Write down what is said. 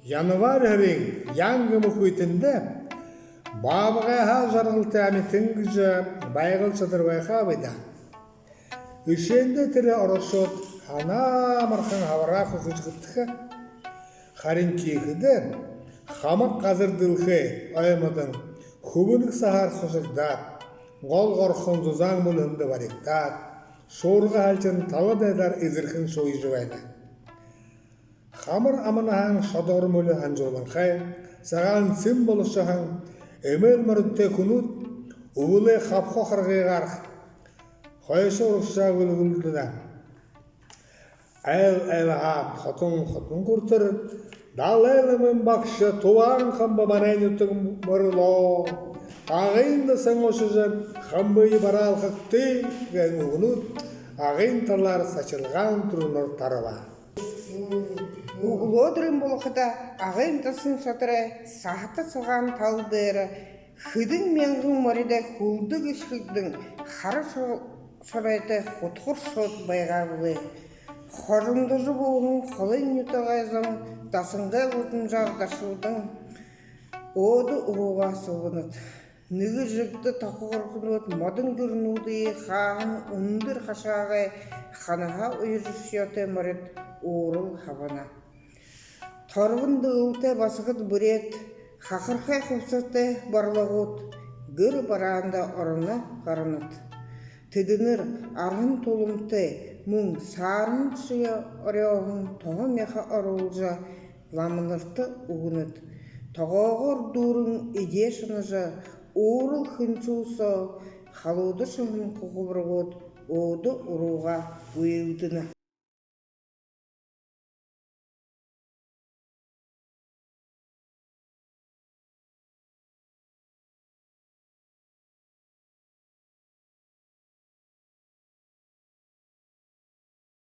Январь хрин яңгы мұхитінде бабыға жарғылты әмітінгіжі байғыл сыдыр байқа бейді. Үшенді тірі ұрышот ана мархан хавара құқыжғыттықы харин кейхіді хамық қазырдылқы айымыдың хүбілік сахар құжырдат, ғол ғорқын зұзаң мұлынды баректат, шорғы әлчін талы дайдар изірхін шойжы байды. Хамыр амынахан шадор мөлі хан жолын қай, саған сым болышы хан, өмел мұрытте күнут, ұвылы қапқо қырғиғар, қойшы ұрықша гүлгүлді да. Әл ағам қотын күртір, дал әлімін бақшы, туан қамбы барайын үттігім мұрыло. Ағайынды сәң өшіжі, қамбыйы барал қықты, гәң ұғынут, ағайын талар сачылған тұрыныр тарыла. Улодырын болықыда ағайын тасын шатыры сағаты сылған талдыры, хыдың менғің мөреді хулдың ішкілдің қары шорайты құтқыр шот байға бұлы. Қорымдыжы болғын қолын үтіғайзым, тасынға өтін жағдашылдың оды ұруға сұғыныд. Нүгі жүкті тақығырғынуыд модын көрінуді қағын ұндыр қашағы қанаға ұйыршыты мөрет уырыл хабана. Торғынды ұлты басығыд бүрет, қақырқай құлсыты барлығыд, гүр баранда ұрыны қарыныд. Тыдыныр арғын толымты, мұң сарын шыя ұряғын тоғы меха ұрылжа ламынырты ұғыныд. Тоғағыр дұрын иде шыныжа, уырыл хынчусы, қалуды шыңын құғыбырғыд, оды ұруға өйілдіні.